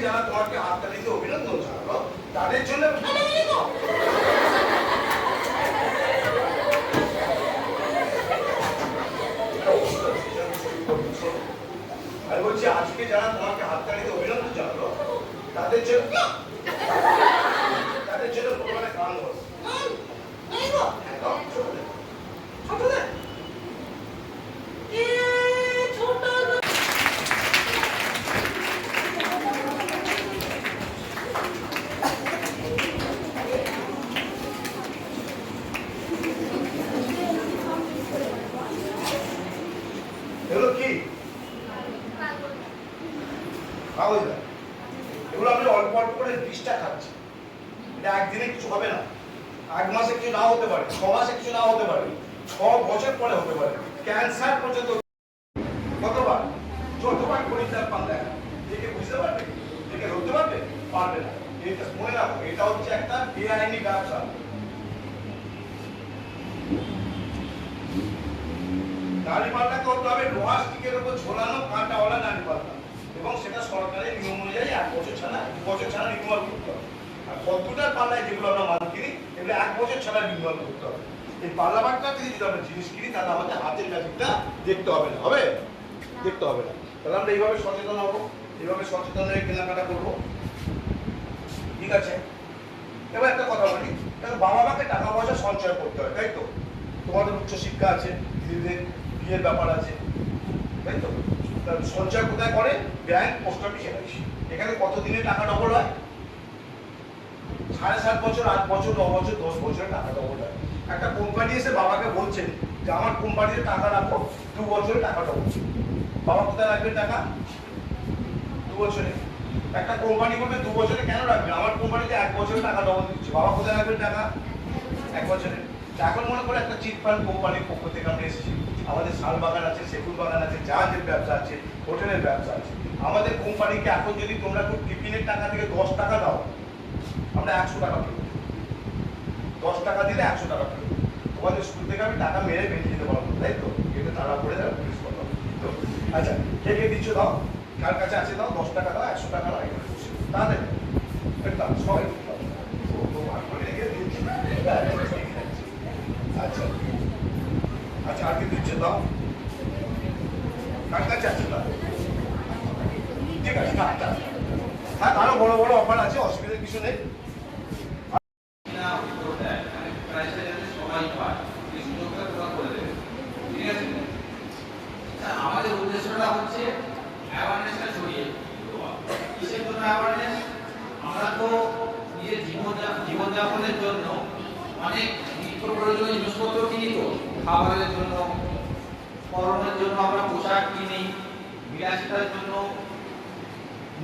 যারা তোমাকে হাততালিতে অভিনন্দন জানালো তাদের জন্য আমি বলছি আজকে যারা তোমাকে হাততালিতে অভিনন্দন জানালো তাদের জন্য প্রথমে গান বলো। এগুলো কি এগুলো আমি অল্প অল্প করে 20টা খাচ্ছি। এটা একদিনে কিছু হবে না, 1 মাসে কিছু না হতে পারে, 6 মাসে কিছু না হতে পারে, 6 বছর পরে হতে পারে। ক্যান্সার পর্যন্ত কতবার যতবার পরীক্ষার পান দেখা দেখে বুঝতে পারবে, দেখে ধরতে পারবে, পারবে না। এটা মনে রাখো, এটা হচ্ছে একটা বেআইনি ব্যবসা। দাড়িপাল্লাকে হতে হবে লোহার স্টিকের উপর ঝোলানো কাঁটাওয়ালা দাড়িপাল্লা, এবং সেটা সরকারের নিয়ম অনুযায়ী 1 বছর ছাড়া 2 বছর ছাড়া রিনিউয়াল করতে হবে। আর কম্পিউটার পাল্লায় যেগুলো আমরা মাল কিনি এগুলো 1 বছর ছাড়া রিনিউয়াল করতে হবে। এই পাল্লা বাট্টা থেকে যদি আমরা জিনিস কিনি তাহলে আমাদের হাতের ম্যাজিকটা দেখতে হবে না, হবে দেখতে হবে না। তাহলে আমরা এইভাবে সচেতন হবো, এইভাবে সচেতন হয়ে কেনাকাটা করবো, ঠিক আছে? এবার একটা কথা বলি, বাবা মাকে টাকা পয়সা সঞ্চয় করতে হয়, তাই তো? তোমাদের উচ্চশিক্ষা আছে, দিদিদের বিয়ের ব্যাপার আছে, তাই তো? সঞ্চয় কোথায় করে? Bank, post office, LIC. এখানে কত দিনে টাকা ডবল হয়? 7.5 বছর, 8 বছর, 9 বছর, 10 বছরে টাকা ডবল হয়। একটা কোম্পানি এসে বাবাকে বলছেন যে আমার কোম্পানিতে টাকা রাখো, 2 বছরে টাকা ডবল। বাবা কোথায় রাখবে টাকা? 2 বছরে। একটা কোম্পানি বলবে 2 বছরে কেন রাখবে? আমার কোম্পানিতে 1 বছরে টাকা ডবল দিচ্ছে। বাবা কোথায় রাখবে টাকা? 1 বছরে। এখন মনে করে একটা চিট ফান্ড কোম্পানির পক্ষ থেকে আমরা এসেছি, আমাদের শাল বাগান আছে, সেগুন বাগান আছে, জাহাজের ব্যবসা আছে, হোটেলের ব্যবসা আছে। আমাদের কোম্পানিকে এখন যদি তোমরা খুব টিফিনের টাকা থেকে 10 টাকা দাও, আমরা 100 টাকা পেব। 10 টাকা দিলে 100 টাকা পেব। তোমাদের স্কুল থেকে আমি টাকা মেরে বেরিয়ে যেতে পারবো, তাই তো? এটা তারা করে দেয়, পুলিশ কথা। আচ্ছা, কে কে দিচ্ছ দাও, কার কাছে আছে দাও, 10 টাকা দাও, 100 টাকা দাও, এখানে বসে তাদের সবাই আচ্ছা আচ্ছা, আর কি দিচ্ছে দাও, কার কাছে আছে দাও, ঠিক আছে। হ্যাঁ, আরো বড় বড় অফার আছে, অসুবিধার কিছু নেই। আমাদের উদ্দেশ্যটা হচ্ছে অ্যাওয়ারনেসটা ছড়িয়ে কিসের জন্য অ্যাওয়ারনেস? আমরা তো নিজের জীবনযাপনের জন্য অনেক নিত্য প্রয়োজনীয় জিনিসপত্র কিনি, তো খাবারের জন্য, পরনের জন্য আমরা পোশাক কিনি, বিলাসিতার জন্য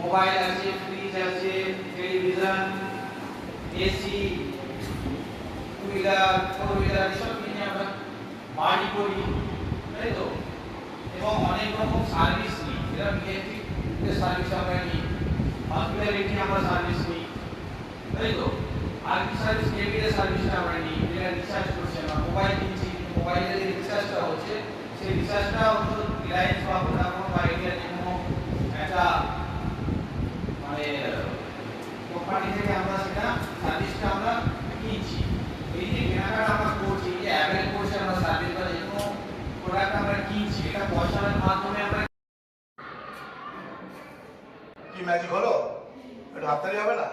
মোবাইল আছে, ফ্রিজ আছে, television, AC, two wheeler, four wheeler, এসব কিনে আমরা বাড়ি করি, তাই তো? এবং অনেক রকম সার্ভিস নিই, যেটা ইলেকট্রিক সার্ভিস আমরা নিই, হসপিটালিটি আমরা সার্ভিস নিই, তাই তো? আর কি সার্ভিস? কেবিলের সার্ভিসটা আমরা নিই, যেটা রিচার্জ করছি আমরা, মোবাইল কিনছি, মোবাইলের যে রিচার্জটা হচ্ছে সেই রিচার্জটা হয়তো রিলায়েন্স বা ভোডাফোন বা আইডিয়া যে কোনো একটা মানে কোম্পানি থেকে আমরা সেটা সার্ভিসটা আমরা কিনছি। এই যে কেনাকাটা আমরা করছি, যে অ্যাভেল করছি আমরা সার্ভিস বা যে কোনো প্রোডাক্ট আমরা কিনছি, এটা পয়সার মাধ্যমে আমরা কি ম্যাজিক হলো? একটু হাততালি হবে না?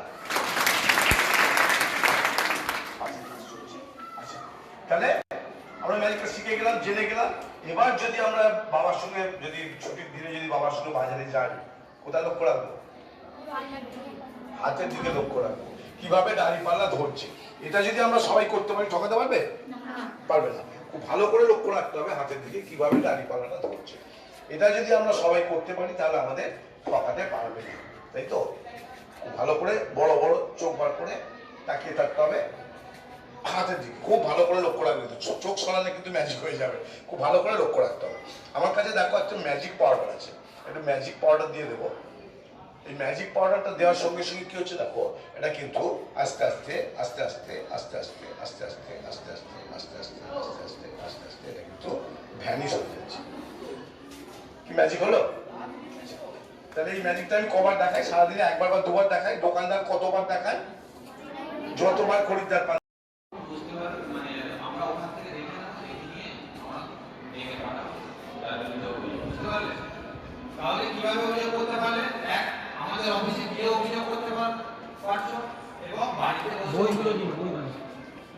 আচ্ছা, তাহলে আমরা ম্যাজিকটা শিখে গেলাম, জেনে গেলাম। এবার যদি আমরা বাবার সঙ্গে, যদি ছুটির দিনে যদি বাবার সঙ্গে বাজারে যাই, কোথায় লক্ষ্য রাখবো? হাতের দিকে লক্ষ্য রাখবো, কিভাবে দাড়িপাল্লা ধরছে। এটা যদি আমরা সবাই করতে পারি, ঠকাতে পারবে? পারবে না। খুব ভালো করে লক্ষ্য রাখতে হবে হাতের দিকে কিভাবে দাড়িপাল্লাটা ধরছে। এটা যদি আমরা সবাই করতে পারি তাহলে আমাদের ঠকাতে পারবে না, তাই তো? খুব ভালো করে বড় বড় চোখ বার করে তাকিয়ে থাকতে হবে হাতের দিকে, খুব ভালো করে লক্ষ্য রাখবে। চোখ সরালে কিন্তু ম্যাজিক হয়ে যাবে, খুব ভালো করে লক্ষ্য রাখতে হবে। আমার কাছে দেখো একটা ম্যাজিক পাউডার আছে, একটা ম্যাজিক পাউডার দিয়ে দেবো। এই ম্যাজিক পাউডারটা দেওয়ার সঙ্গে সঙ্গে কি হচ্ছে দেখো, এটা কিন্তু আস্তে আস্তে আস্তে আস্তে আস্তে আস্তে আস্তে আস্তে আস্তে আস্তে আস্তে আস্তে আস্তে আস্তে আস্তে আস্তে এটা কিন্তু ভ্যানিশ হয়ে যাচ্ছে। কি ম্যাজিক হলো? তাহলে এই ম্যাজিকটা আমি কবার দেখাই? সারাদিনে একবার বা দুবার দেখাই। দোকানদার কতবার দেখায়? যতবার খরিদ্দার পান। বুঝতে পারবেন, মানে আমরা ওখান থেকে দেখে নেবো, দেখে নিয়ে আমরা দেখে পাঠাবো তার বিরুদ্ধে অভিযোগ। বুঝতে পারলে? তাহলে কিভাবে অভিযোগ করতে পারলে? এক, আমাদের অফিসে গিয়ে অভিযোগ করতে পারছো, এবং বাড়িতে বসে বইগুলো দিন, বইগুলো।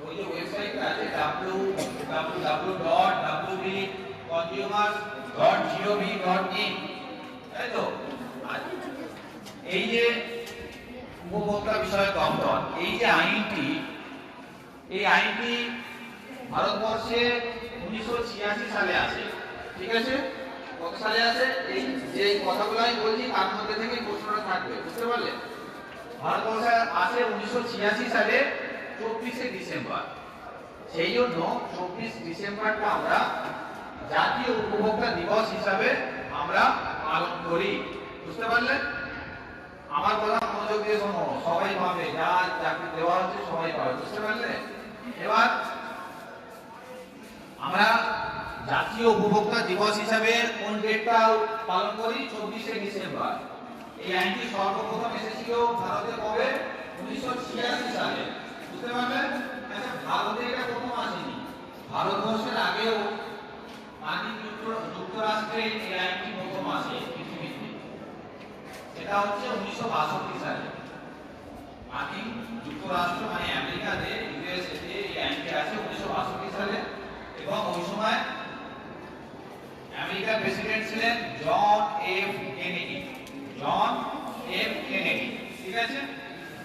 ওই যে ওয়েবসাইটটা আছে www.consumer.gov.in, তাই তো? আর এই যে উপভোক্তা বিষয়ক দপ্তর, এই যে আইনটি, এই আইনটি ভারতবর্ষে 1986 সালে আসে। ঠিক আছে? কত সালে আসে? এই যে কথাগুলো আমি বলছি তার মধ্যে থেকে প্রশ্নটা থাকবে। বুঝতে পারলে? ভারতবর্ষে আসে 1986 সালে 24শে ডিসেম্বর। সেই জন্য 24 ডিসেম্বরটা আমরা জাতীয় উপভোক্তা দিবস হিসাবে আমরা পালন করি। বুঝতে পারলে? আমার কথা মনোযোগ দিয়ে শোনো, সবাই পাবে, যা চাকরি দেওয়া হচ্ছে সবাই পাবে। বুঝতে পারলে? এবার আমরা জাতীয় উপভোক্তা দিবস হিসাবে কোন ডেটটা পালন করি? 24শে ডিসেম্বর। এই আইনটি সর্বপ্রথম এসেছিল ভারতে কবে? 1986 সালে। বুঝতে পারলেন? আচ্ছা, ভারতে এটা প্রথম আসেনি, ভারতবর্ষের আগেও মার্কিন যুক্তরাষ্ট্রে এই আইনটি প্রথম আসে পৃথিবীতে। এটা হচ্ছে 1962 সালে মার্কিন যুক্তরাষ্ট্র মানে আমেরিকাতে, ইউএসএ তে এই আইনটি আসে 1962 সালে। এবং ওই সময় আমেরিকার প্রেসিডেন্ট ছিলেন John F Kennedy. John F Kennedy, ঠিক আছে?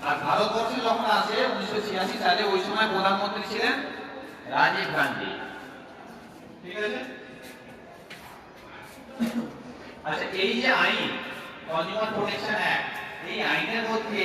আর ভারতবর্ষে যখন আসে 1986 সালে, ওই সময় প্রধানমন্ত্রী ছিলেন রাজীব গান্ধী। ঠিক আছে? আচ্ছা, এই যে আইন, কনজিউমার প্রোটেকশন অ্যাক্ট, এই আইনের মধ্যে